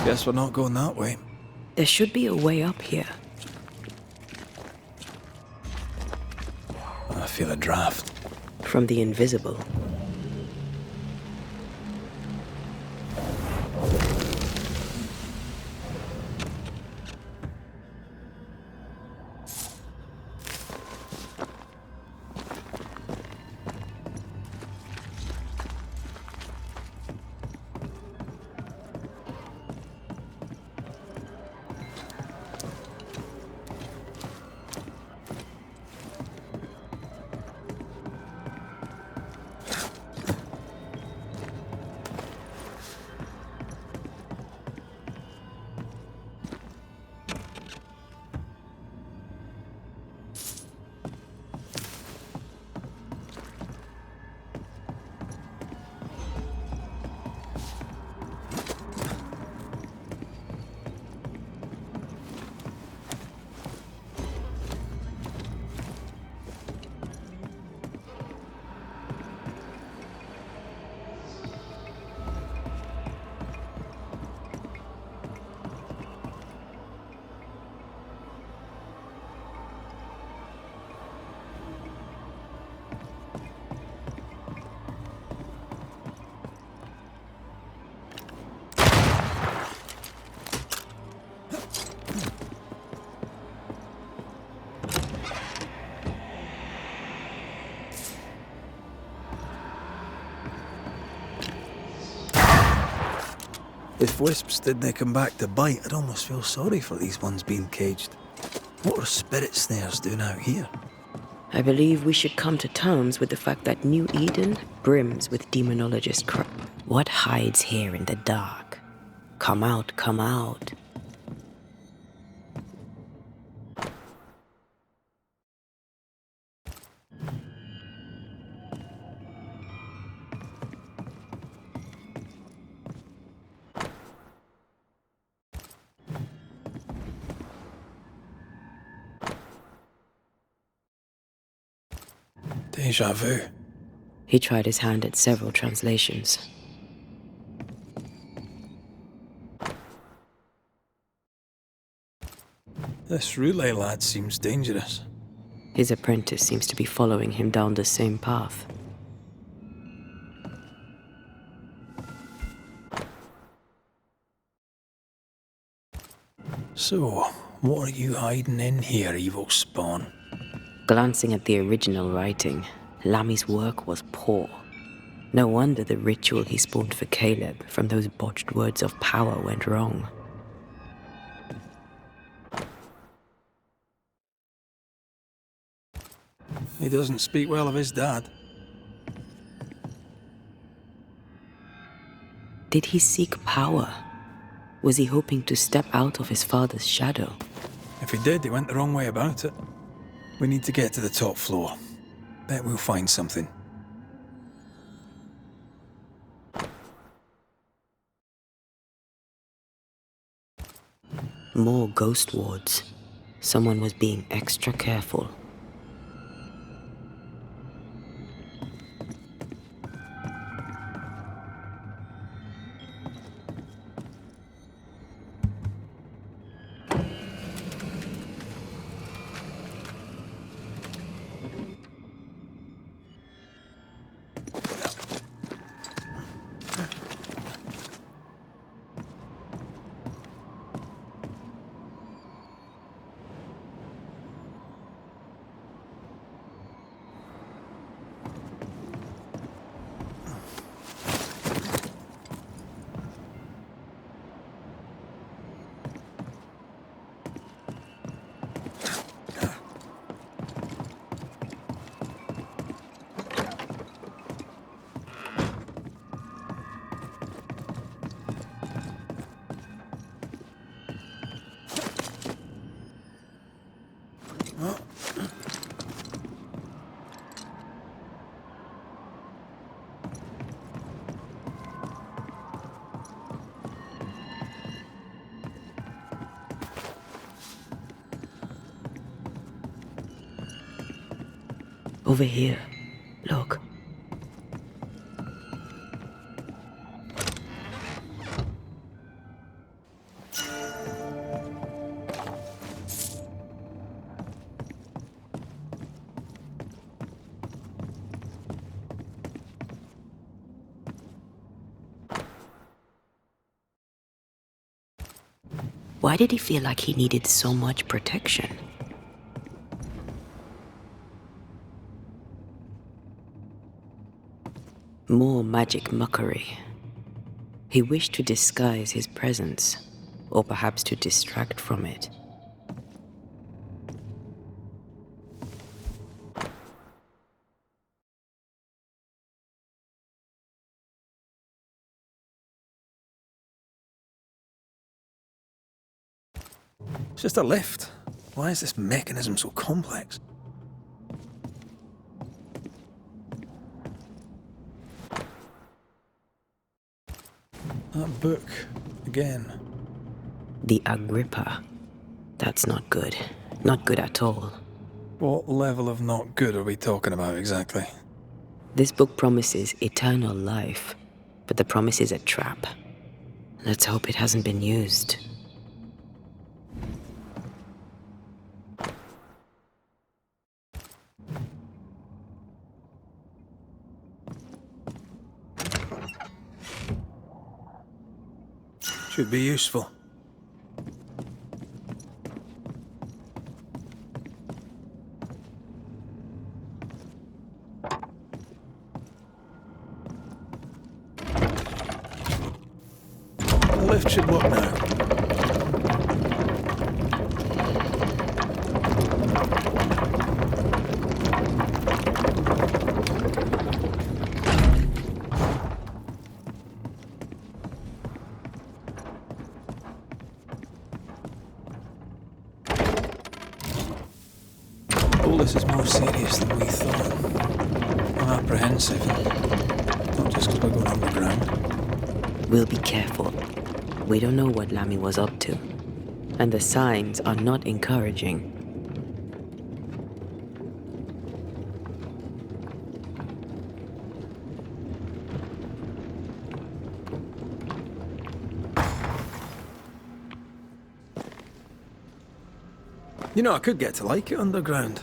Guess we're not going that way. There should be a way up here. I feel a draft. From the invisible. If wisps didn't come back to bite, I'd almost feel sorry for these ones being caged. What are spirit snares doing out here? I believe we should come to terms with the fact that New Eden brims with demonologist crap. What hides here in the dark? Come out, come out. Deja vu. He tried his hand at several translations. This relay lad seems dangerous. His apprentice seems to be following him down the same path. So, what are you hiding in here, evil spawn? Glancing at the original writing, Lami's work was poor. No wonder the ritual he spawned for Caleb from those botched words of power went wrong. He doesn't speak well of his dad. Did he seek power? Was he hoping to step out of his father's shadow? If he did, he went the wrong way about it. We need to get to the top floor. Bet we'll find something. More ghost wards. Someone was being extra careful. Over here. Look. Why did he feel like he needed so much protection? More magic mockery. He wished to disguise his presence, or perhaps to distract from it. It's just a lift. Why is this mechanism so complex? That book, again. The Agrippa. That's not good. Not good at all. What level of not good are we talking about exactly? This book promises eternal life, but the promise is a trap. Let's hope it hasn't been used. Should be useful. The lift should work now. All this is more serious than we thought. I'm apprehensive. Not just because we're going underground. We'll be careful. We don't know what Lammy was up to, and the signs are not encouraging. You know, I could get to like it underground.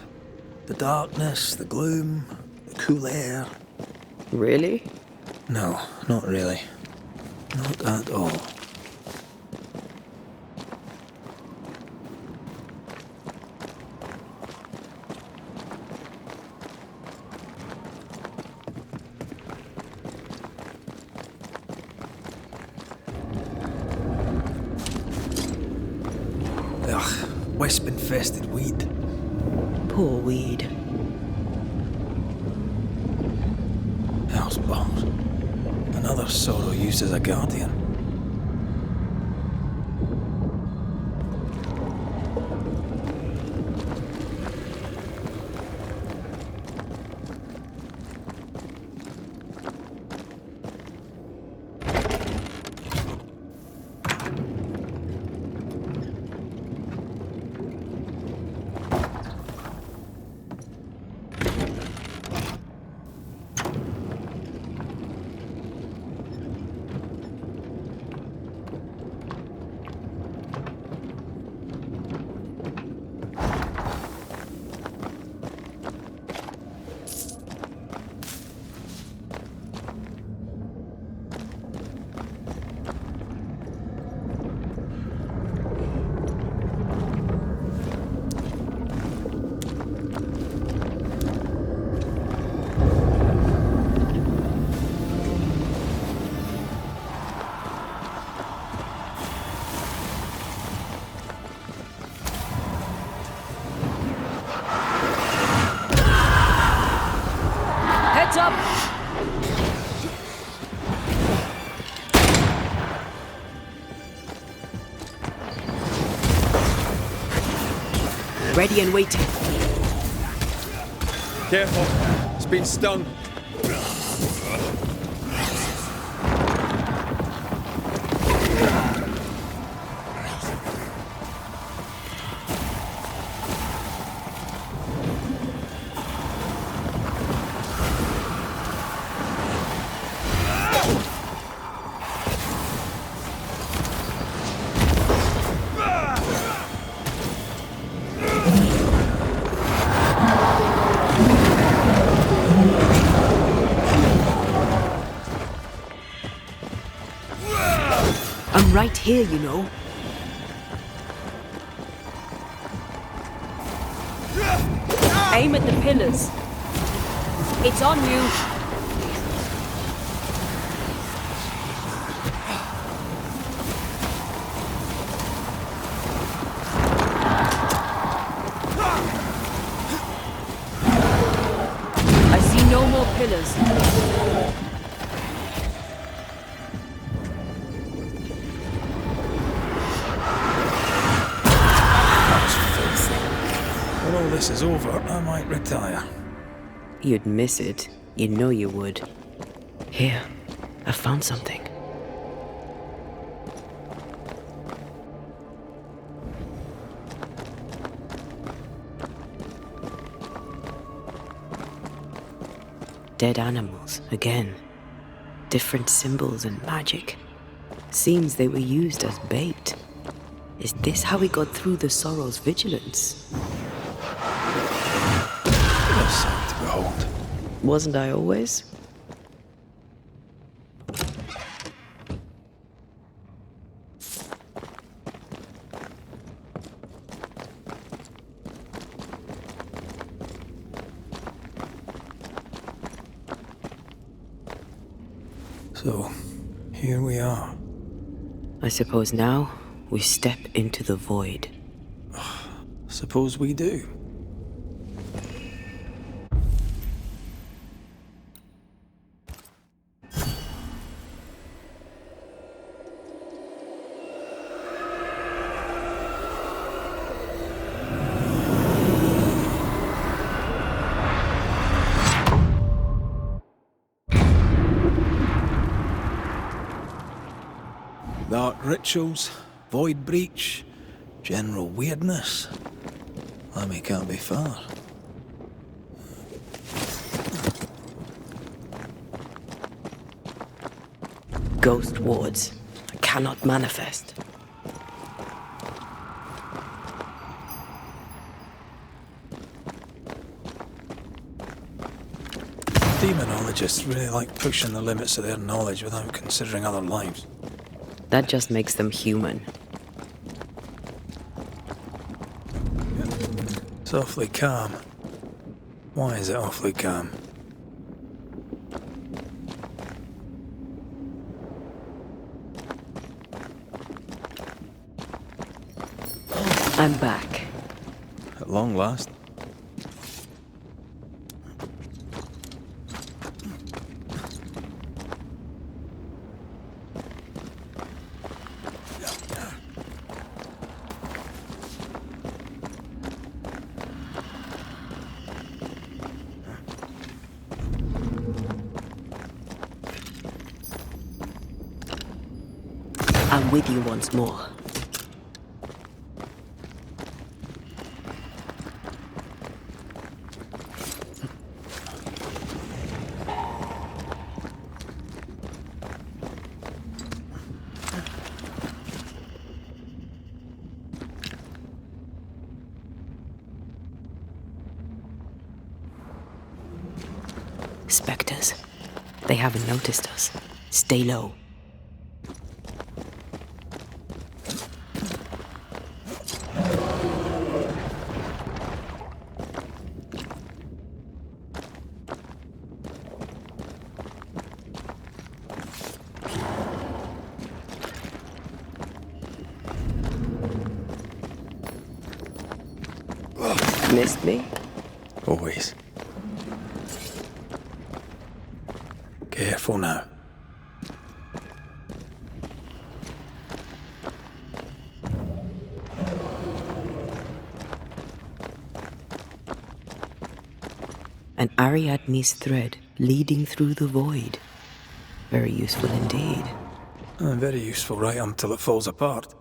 The darkness, the gloom, the cool air. Really? No, not really. Not at all. Ugh, wisp-infested weed. Poor weed. Hell's balls. Another sorrow used as a guardian. Heads up! Ready and waiting. Careful, it's been stung. I'm right here, you know. Aim at the pillars. It's on you. I see no more pillars. When all this is over, I might retire. You'd miss it. You know you would. Here, I found something. Dead animals, again. Different symbols and magic. Seems they were used as bait. Is this how we got through the Sorrow's vigilance? A sight to behold. Wasn't I always? So, here we are. I suppose now we step into the void. Suppose we do. Dark rituals, void breach, general weirdness. Lemmy can't be far. Ghost wards. Cannot manifest. Demonologists really like pushing the limits of their knowledge without considering other lives. That just makes them human. It's awfully calm. Why is it awfully calm? I'm back. At long last. I'm with you once more. Spectres. They haven't noticed us. Stay low. Missed me? Always. Careful now. An Ariadne's thread leading through the void. Very useful indeed. Very useful right until it falls apart.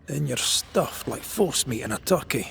Then you're stuffed like force meat in a turkey.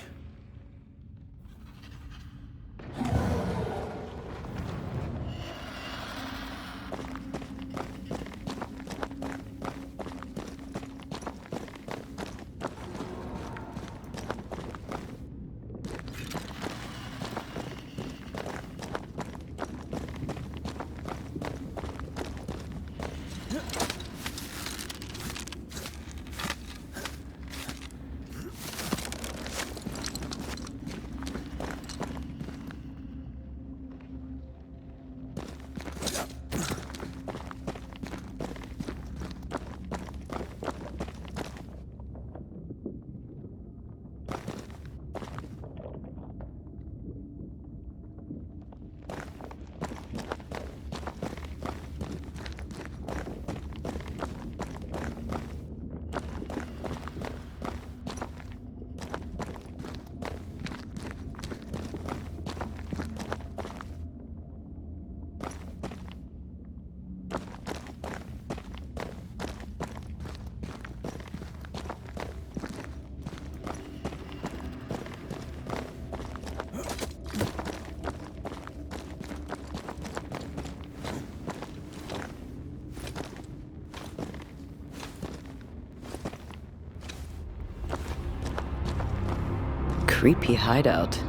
creepy hideout.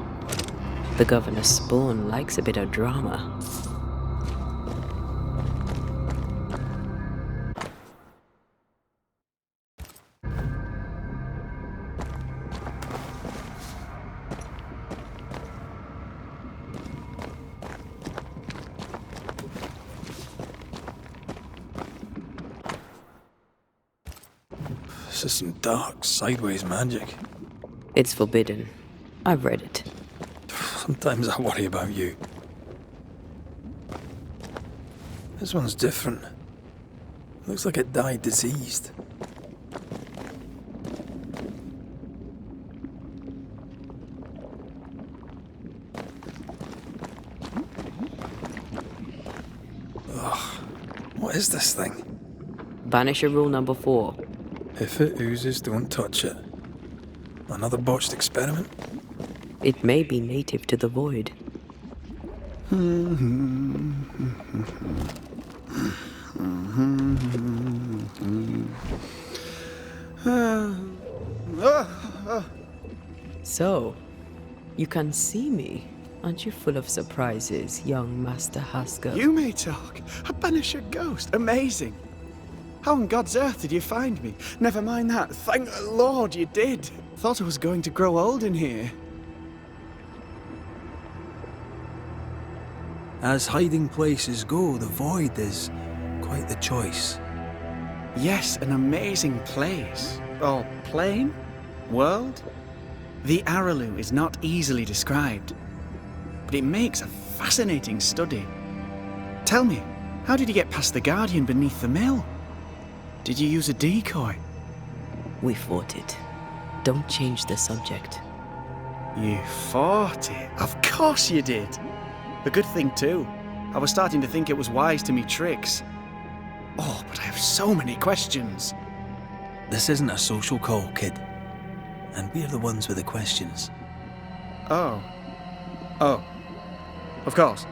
The governor's spawn likes a bit of drama. This is some dark, sideways magic. It's forbidden. I've read it. Sometimes I worry about you. This one's different. Looks like it died diseased. Ugh. What is this thing? Banisher rule number 4. If it oozes, don't touch it. Another botched experiment? It may be native to the void. So, you can see me. Aren't you full of surprises, young Master Haskell? You may talk. A Banisher ghost. Amazing. How on God's earth did you find me? Never mind that. Thank the Lord you did. Thought I was going to grow old in here. As hiding places go, the void is quite the choice. Yes, an amazing place. Or plane? World? The Araloo is not easily described, but it makes a fascinating study. Tell me, how did you get past the Guardian beneath the mill? Did you use a decoy? We fought it. Don't change the subject. You fought it? Of course you did. A good thing too. I was starting to think it was wise to me tricks. Oh, but I have so many questions. This isn't a social call, kid. And we're the ones with the questions. Oh. Of course.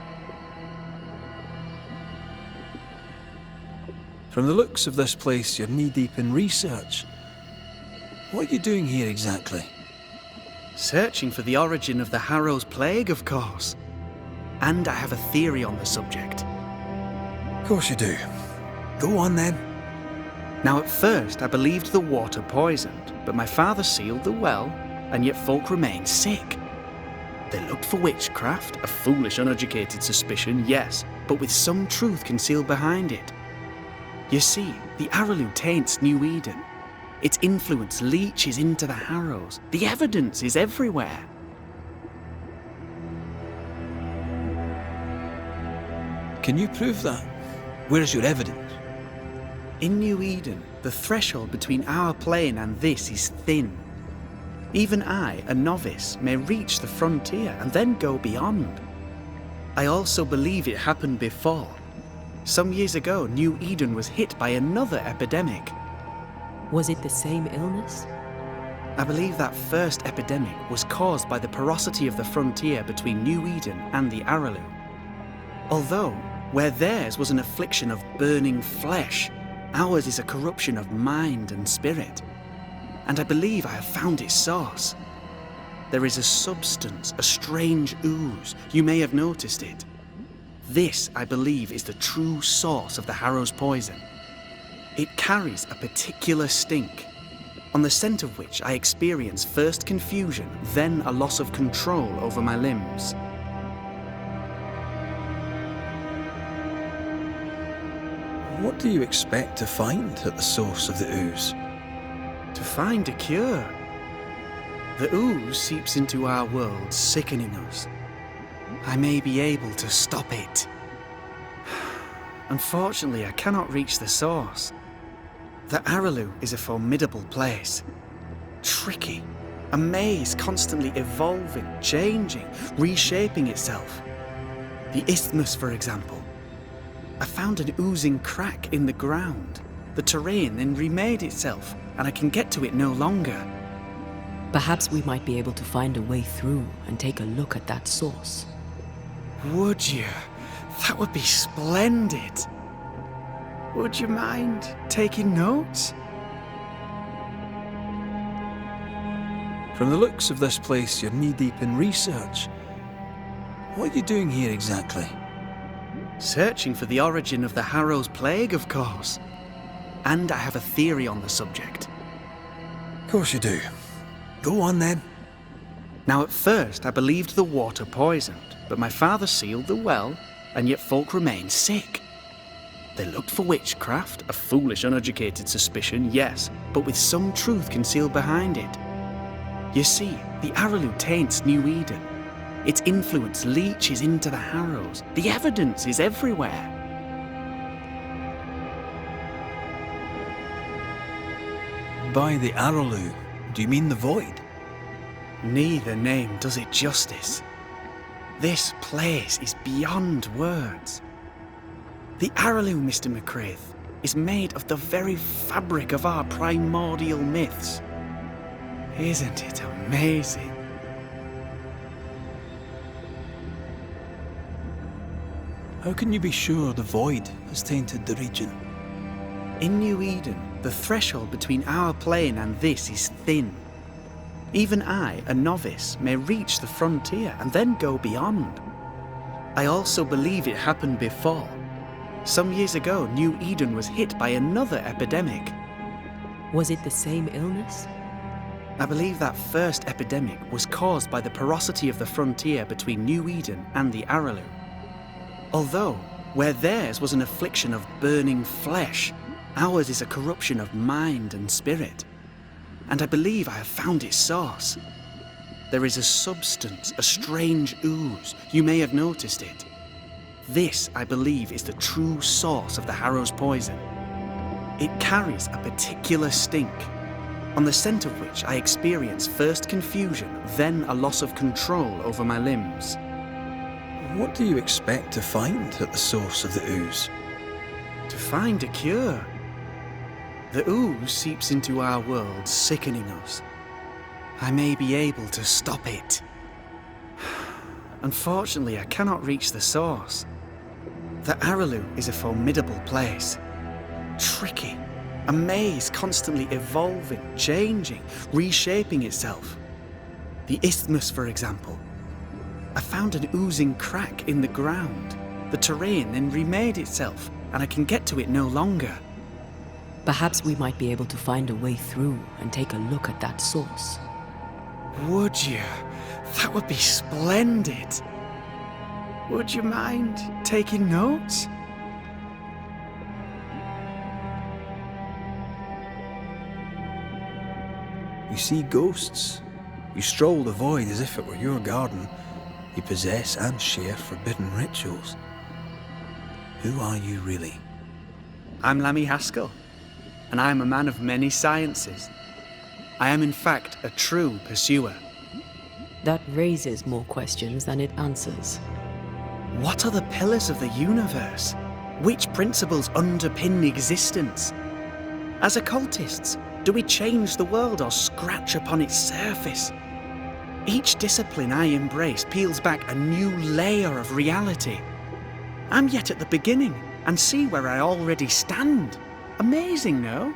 From the looks of this place, you're knee-deep in research. What are you doing here exactly? Searching for the origin of the Harrow's plague, of course. And I have a theory on the subject. Of course you do. Go on then. Now, at first, I believed the water poisoned, but my father sealed the well, and yet folk remained sick. They looked for witchcraft, a foolish, uneducated suspicion, yes, but with some truth concealed behind it. You see, the Araloo taints New Eden. Its influence leaches into the Harrows. The evidence is everywhere. Can you prove that? Where's your evidence? In New Eden, the threshold between our plane and this is thin. Even I, a novice, may reach the frontier and then go beyond. I also believe it happened before. Some years ago, New Eden was hit by another epidemic. Was it the same illness? I believe that first epidemic was caused by the porosity of the frontier between New Eden and the Araloo. Although, where theirs was an affliction of burning flesh, ours is a corruption of mind and spirit. And I believe I have found its source. There is a substance, a strange ooze. You may have noticed it. This, I believe, is the true source of the Harrow's poison. It carries a particular stink, on the scent of which I experience first confusion, then a loss of control over my limbs. What do you expect to find at the source of the ooze? To find a cure. The ooze seeps into our world, sickening us. I may be able to stop it. Unfortunately, I cannot reach the source. The Araloo is a formidable place. Tricky. A maze constantly evolving, changing, reshaping itself. The isthmus, for example. I found an oozing crack in the ground. The terrain then remade itself, and I can get to it no longer. Perhaps we might be able to find a way through and take a look at that source. Would you? That would be splendid. Would you mind taking notes? From the looks of this place, you're knee-deep in research. What are you doing here exactly? Searching for the origin of the Harrow's plague, of course. And I have a theory on the subject. Of course you do. Go on then. Now, at first, I believed the water poisoned, but my father sealed the well, and yet folk remained sick. They looked for witchcraft, a foolish, uneducated suspicion, yes, but with some truth concealed behind it. You see, the Araloo taints New Eden. Its influence leaches into the Harrows. The evidence is everywhere. By the Araloo, do you mean the void? Neither name does it justice. This place is beyond words. The Araloo, Mr. McCraith, is made of the very fabric of our primordial myths. Isn't it amazing? How can you be sure the void has tainted the region? In New Eden, the threshold between our plane and this is thin. Even I, a novice, may reach the frontier and then go beyond. I also believe it happened before. Some years ago, New Eden was hit by another epidemic. Was it the same illness? I believe that first epidemic was caused by the porosity of the frontier between New Eden and the Araloo. Although, where theirs was an affliction of burning flesh, ours is a corruption of mind and spirit. And I believe I have found its source. There is a substance, a strange ooze. You may have noticed it. This, I believe, is the true source of the Harrow's poison. It carries a particular stink, on the scent of which I experience first confusion, then a loss of control over my limbs. What do you expect to find at the source of the ooze? To find a cure. The ooze seeps into our world, sickening us. I may be able to stop it. Unfortunately, I cannot reach the source. The Araloo is a formidable place. Tricky. A maze constantly evolving, changing, reshaping itself. The isthmus, for example. I found an oozing crack in the ground. The terrain then remade itself, and I can get to it no longer. Perhaps we might be able to find a way through and take a look at that source. Would you? That would be splendid. Would you mind taking notes? You see ghosts. You stroll the void as if it were your garden. You possess and share forbidden rituals. Who are you really? I'm Lammy Haskell, and I am a man of many sciences. I am in fact a true pursuer. That raises more questions than it answers. What are the pillars of the universe? Which principles underpin existence? As occultists, do we change the world or scratch upon its surface? Each discipline I embrace peels back a new layer of reality. I'm yet at the beginning and see where I already stand. Amazing, no?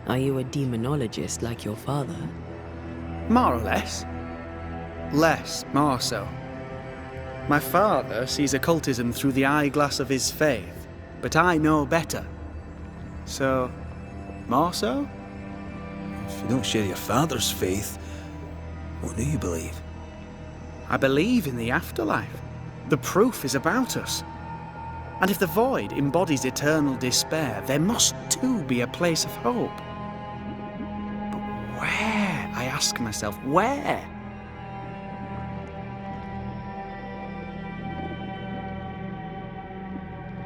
Are you a demonologist like your father? More or less. Less, more so. My father sees occultism through the eyeglass of his faith, but I know better. So, more so? If you don't share your father's faith, what do you believe? I believe in the afterlife. The proof is about us. And if the void embodies eternal despair, there must too be a place of hope. But where? I ask myself, where?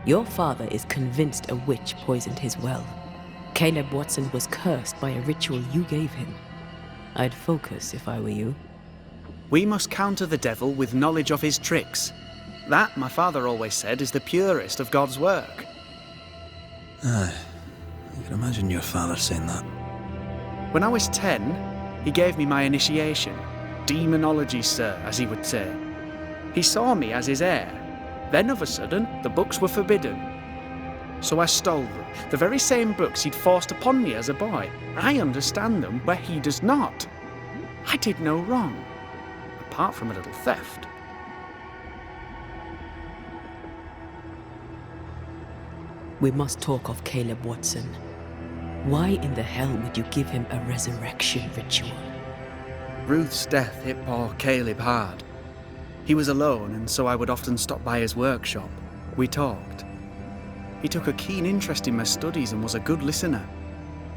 Your father is convinced a witch poisoned his well. Caleb Watson was cursed by a ritual you gave him. I'd focus if I were you. We must counter the devil with knowledge of his tricks. That, my father always said, is the purest of God's work. Aye, I can imagine your father saying that. When I was 10, he gave me my initiation. Demonology, sir, as he would say. He saw me as his heir. Then, of a sudden, the books were forbidden. so I stole them. The very same books he'd forced upon me as a boy. I understand them where he does not. I did no wrong, apart from a little theft. We must talk of Caleb Watson. Why in the hell would you give him a resurrection ritual? Ruth's death hit poor Caleb hard. He was alone, and so I would often stop by his workshop. We talked. He took a keen interest in my studies and was a good listener.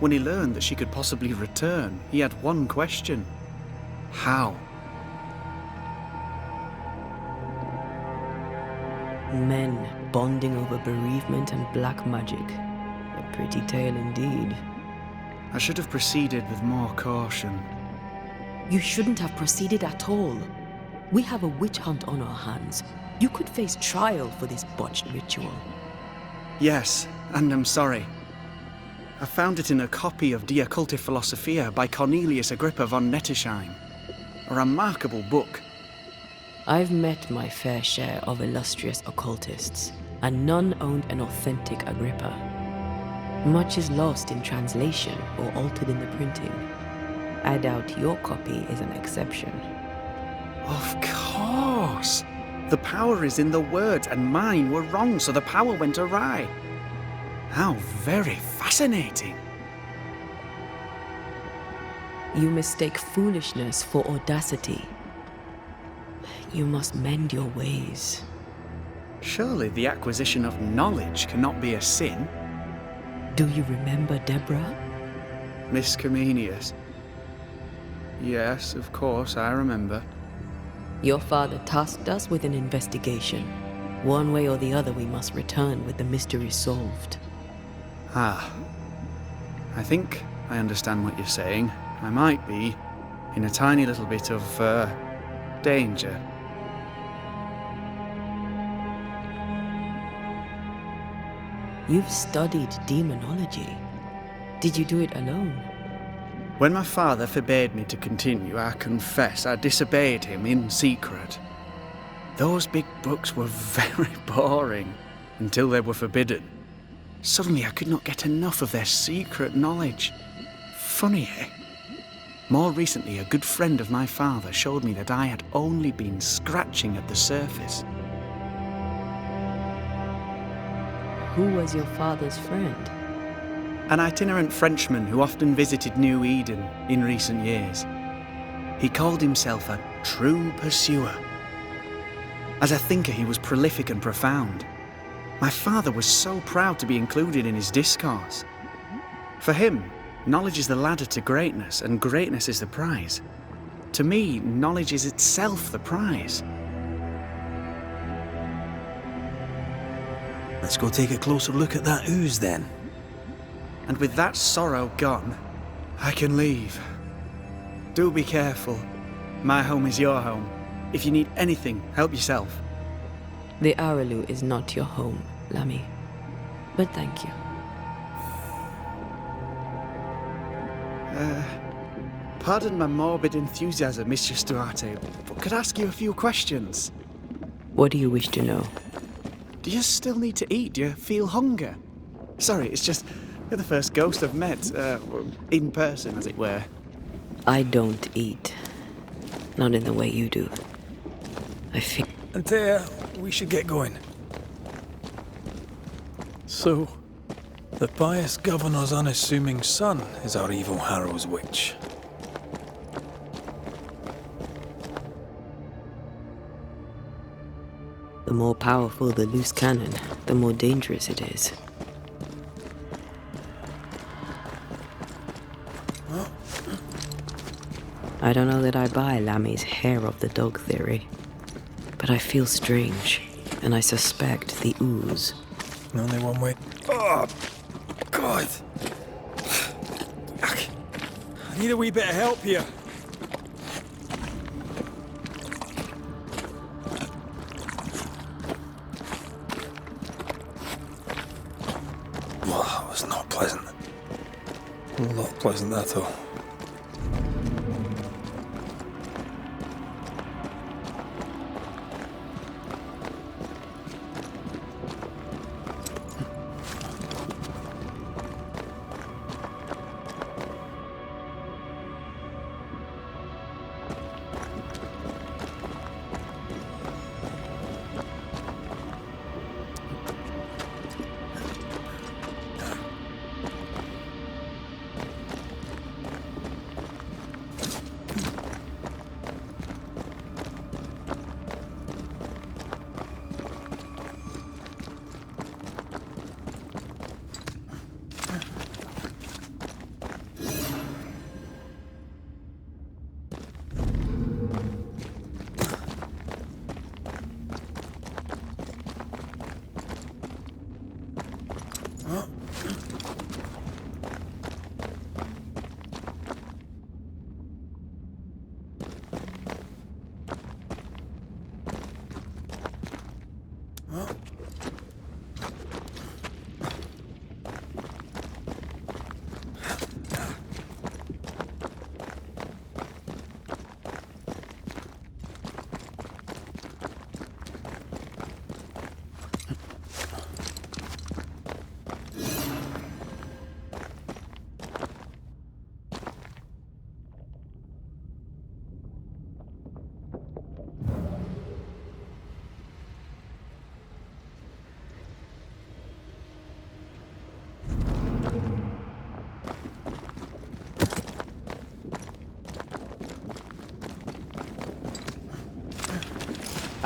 When he learned that she could possibly return, he had one question. How? Men bonding over bereavement and black magic. A pretty tale indeed. I should have proceeded with more caution. You shouldn't have proceeded at all. We have a witch hunt on our hands. You could face trial for this botched ritual. Yes, and I'm sorry. I found it in a copy of De Occulti Philosophia by Cornelius Agrippa von Nettesheim. A remarkable book. I've met my fair share of illustrious occultists, and none owned an authentic Agrippa. Much is lost in translation or altered in the printing. I doubt your copy is an exception. Of course! The power is in the words, and mine were wrong, so the power went awry. How very fascinating. You mistake foolishness for audacity. You must mend your ways. Surely the acquisition of knowledge cannot be a sin. Do you remember Deborah? Miss Comenius. Yes, of course, I remember. Your father tasked us with an investigation. One way or the other, we must return with the mystery solved. Ah. I think I understand what you're saying. I might be in a tiny little bit of, danger. You've studied demonology. Did you do it alone? When my father forbade me to continue, I confess I disobeyed him in secret. Those big books were very boring until they were forbidden. Suddenly I could not get enough of their secret knowledge. Funny, eh? More recently, a good friend of my father showed me that I had only been scratching at the surface. Who was your father's friend? An itinerant Frenchman who often visited New Eden in recent years. He called himself a true pursuer. As a thinker, he was prolific and profound. My father was so proud to be included in his discourse. For him, knowledge is the ladder to greatness, and greatness is the prize. To me, knowledge is itself the prize. Let's go take a closer look at that ooze then. And with that sorrow gone, I can leave. Do be careful. My home is your home. If you need anything, help yourself. The Araloo is not your home, Lammy. But thank you. Pardon my morbid enthusiasm, Mistress Duarte, but could I ask you a few questions? What do you wish to know? Do you still need to eat? Do you feel hunger? Sorry, it's just... You're the first ghost I've met, in person, as it were. I don't eat. Not in the way you do. I feel... Antea, we should get going. So, the pious governor's unassuming son is our evil Harrow's witch. The more powerful the loose cannon, the more dangerous it is. I don't know that I buy Lammy's hair of the dog theory, but I feel strange, and I suspect the ooze. Only one way. Oh, God! I need a wee bit of help here. Well, that was not pleasant. Not pleasant at all.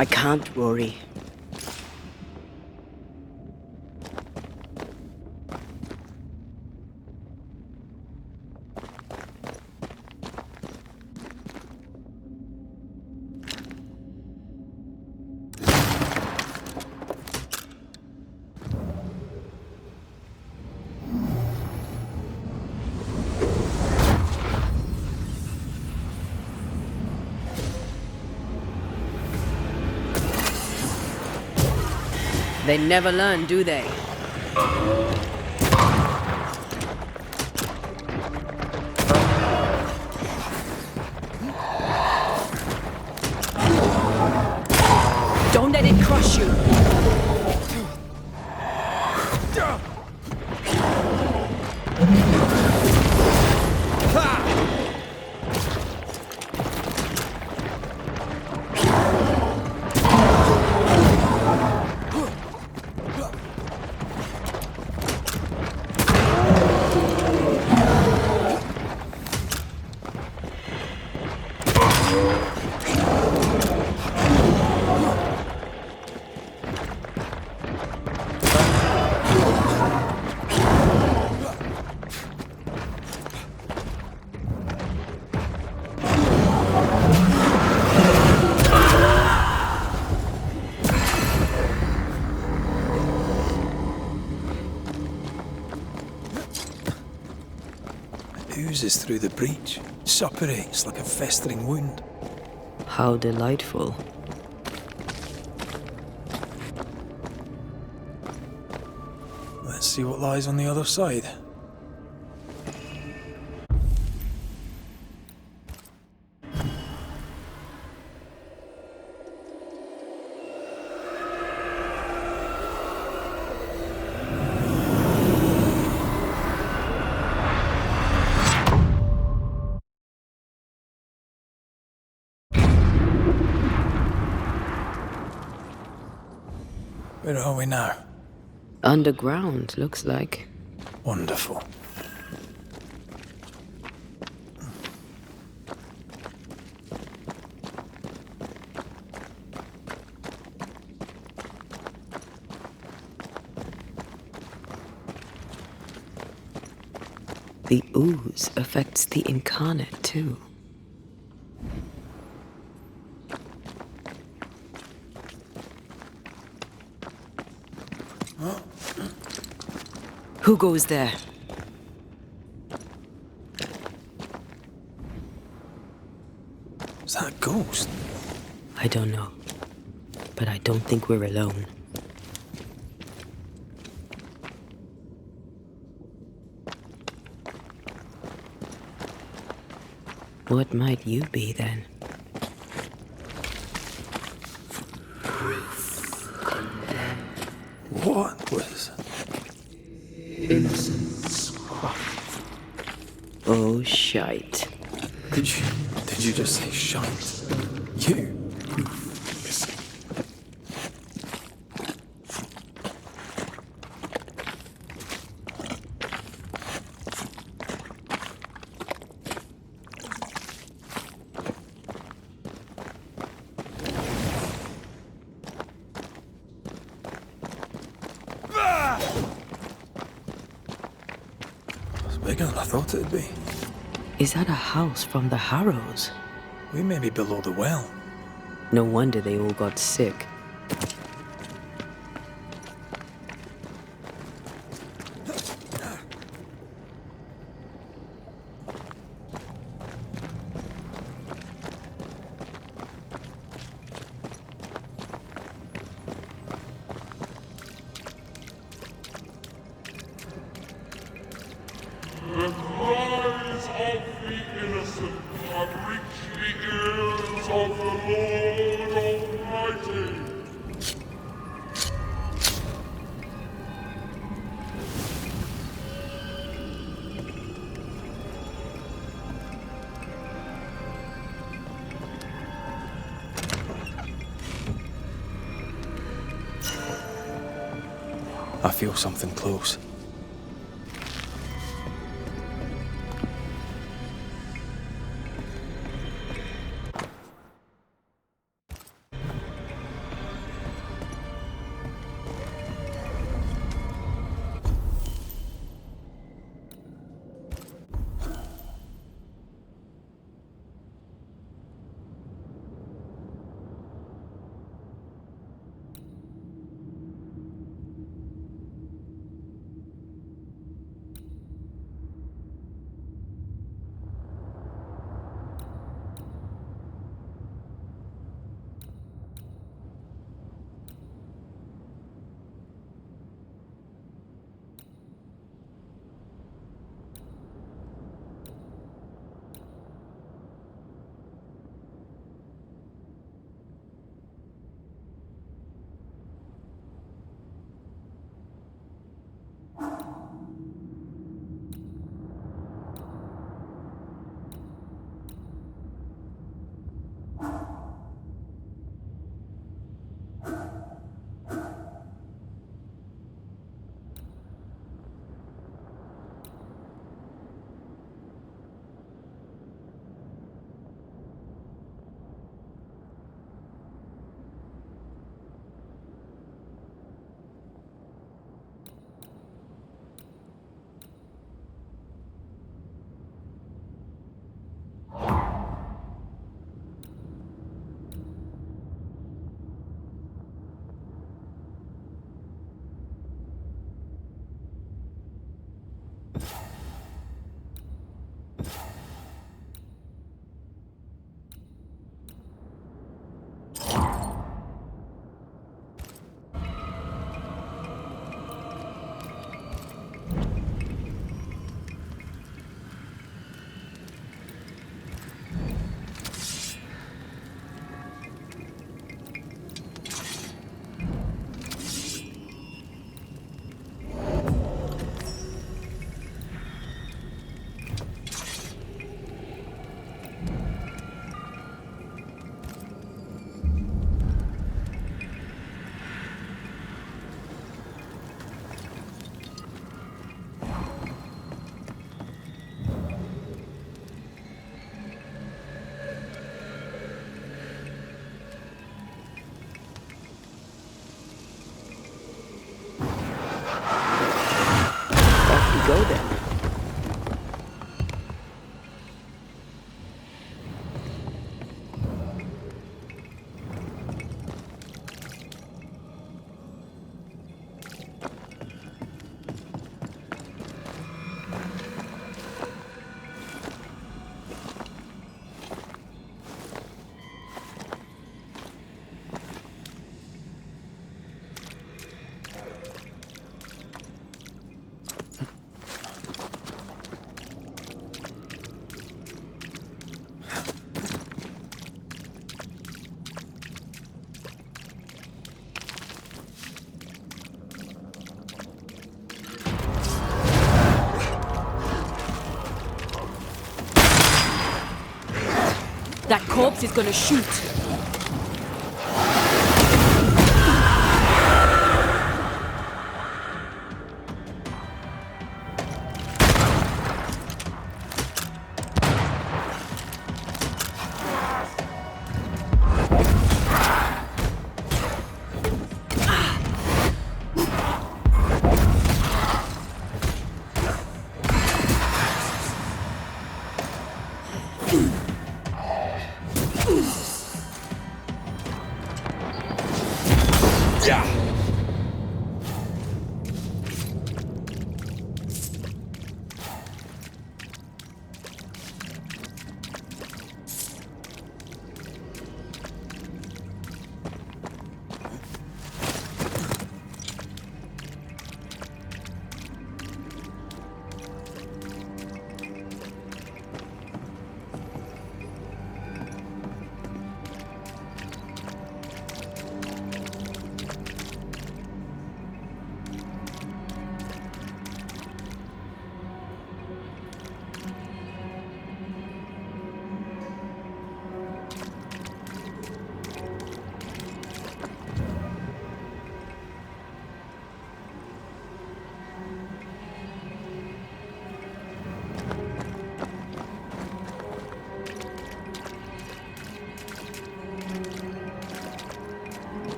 I can't worry. They never learn, do they? Don't let it crush you! Oozes through the breach, suppurates like a festering wound. How delightful. Let's see what lies on the other side. Where are we now? Underground, looks like. Wonderful. The ooze affects the incarnate, too. Who goes there? Is that a ghost? I don't know. But I don't think we're alone. What might you be, then? What was... Innocence crushed. Oh, shite. Did you just say shite? You? Bigger than I thought it'd be. Is that a house from the Harrows? We may be below the well. No wonder they all got sick. The cries of the innocent have reached the ears of the Lord Almighty. I feel something close. That corpse is gonna shoot.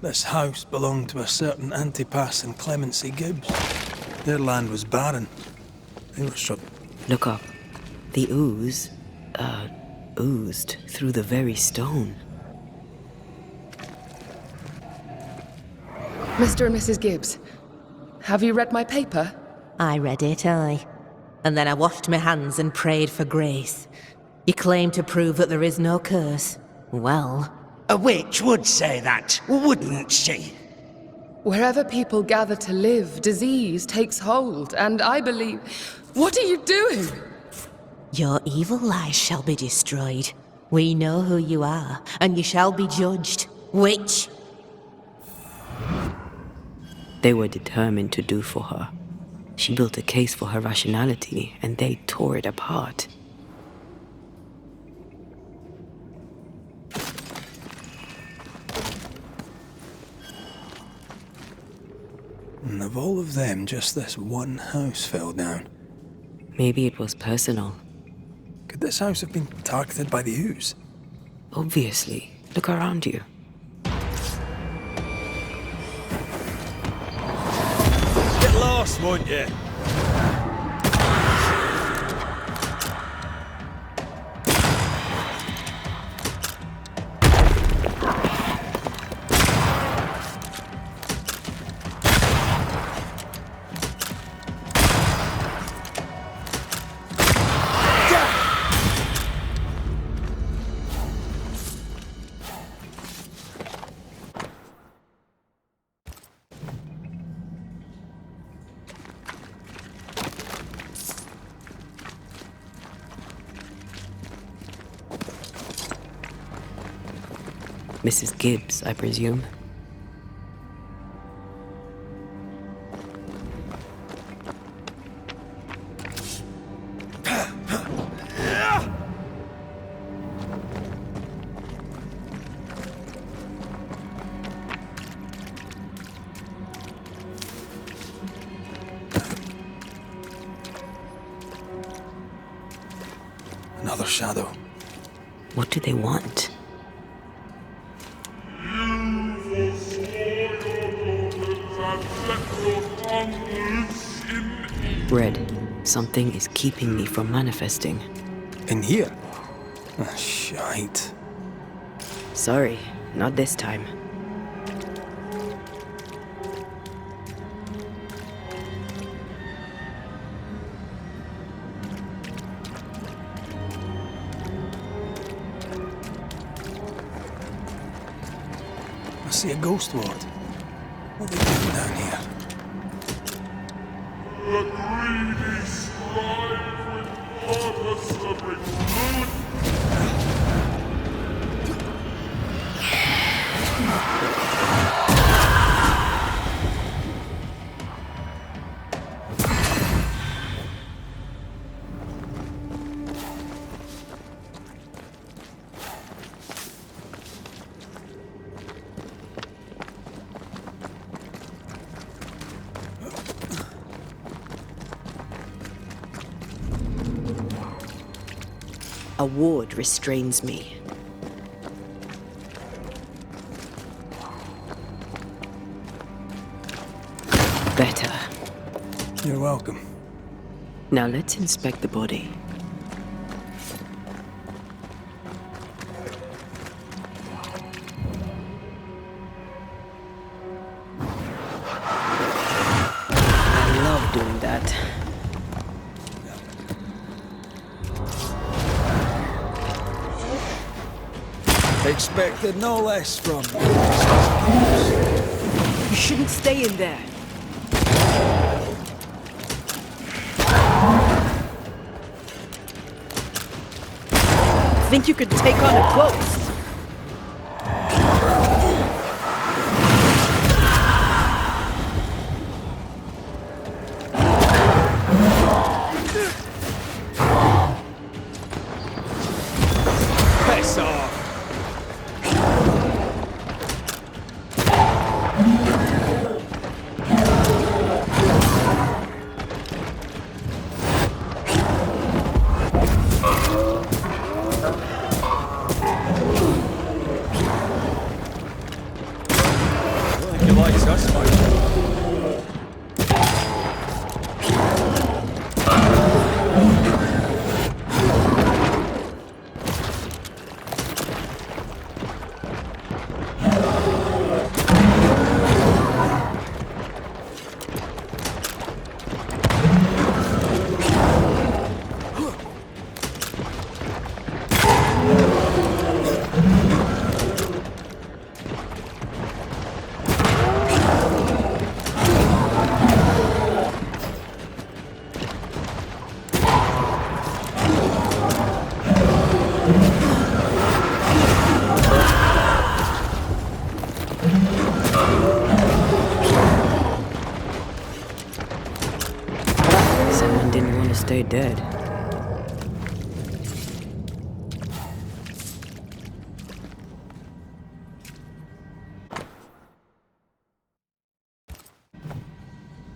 This house belonged to a certain Antipas and Clemency Gibbs. Their land was barren. They were shut. Look up. The ooze, oozed through the very stone. Mr. and Mrs. Gibbs, have you read my paper? I read it, aye. And then I washed my hands and prayed for grace. You claim to prove that there is no curse. Well, A witch would say that, wouldn't she? Wherever people gather to live, disease takes hold, and I believe... What are you doing? your evil lies shall be destroyed. We know who you are, and you shall be judged. Witch! They were determined to do for her. She built a case for her rationality, and they tore it apart. And of all of them, just this one house fell down. Maybe it was personal. Could this house have been targeted by the ooze? Obviously. Look around you. Get lost, won't you? Mrs. Gibbs, I presume. Another shadow. What do they want? You forswore your daughters and let your tongue loose in Red, something is keeping me from manifesting. In here? Ah, shite. Sorry, not this time. I see a ghost ward. What are they doing down here? the greedy strive with purpose to bring food. A ward restrains me. Better. You're welcome. Now let's inspect the body. I love doing that. Expected no less from you. You shouldn't stay in there. Think you could take on a ghost? Piss off! You like us, mate? Someone didn't want to stay dead.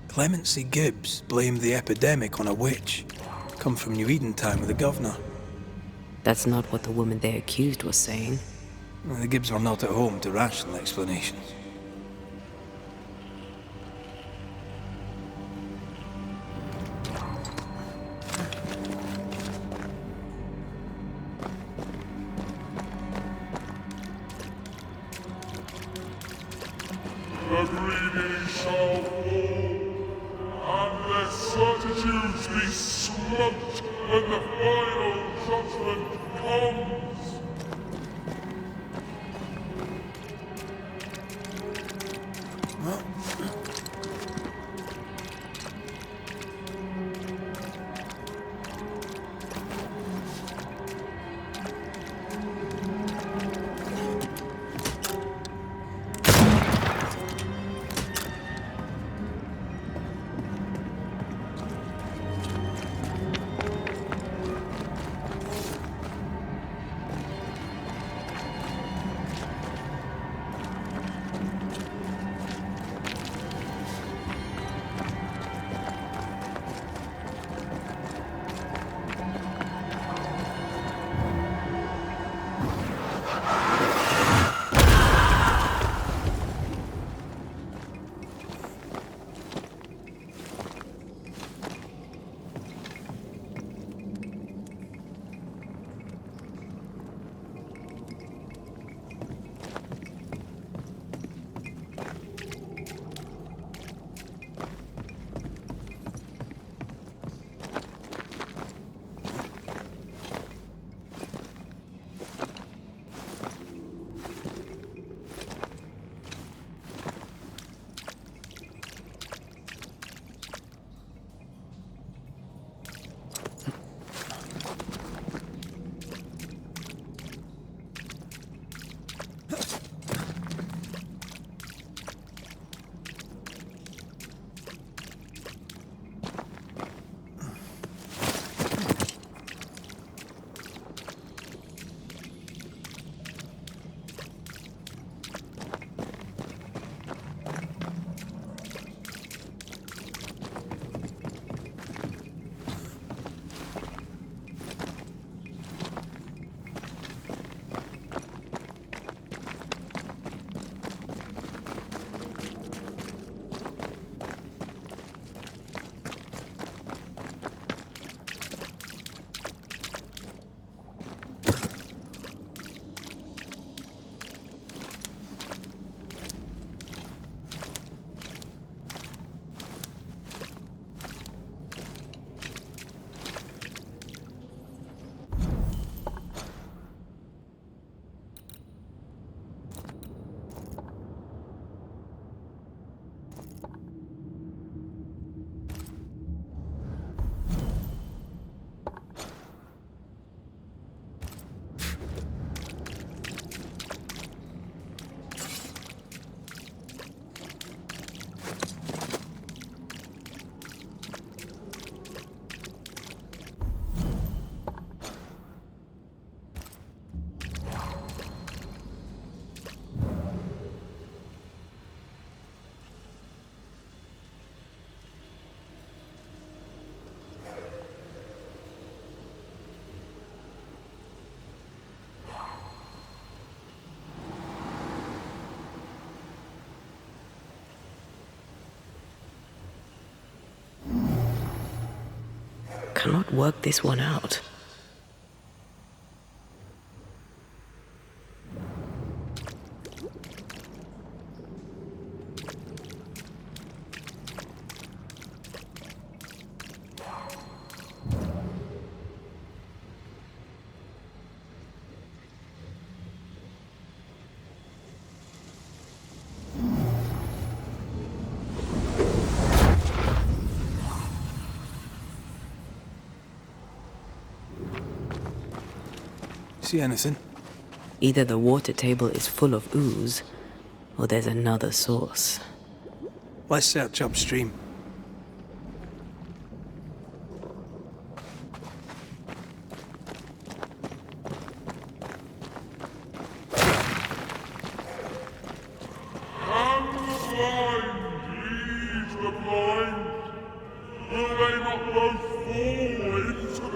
Clemency Gibbs blamed the epidemic on a witch. Come from New Eden time with the governor. That's not what the woman they accused was saying. Well, the Gibbs were not at home to rational explanations. The greedy shall fall, and their certitudes be smoked when the final judgment comes. cannot work this one out. See anything? Either the water table is full of ooze, or there's another source. Let's search upstream. Can the blind lead the blind? Will they not both fall into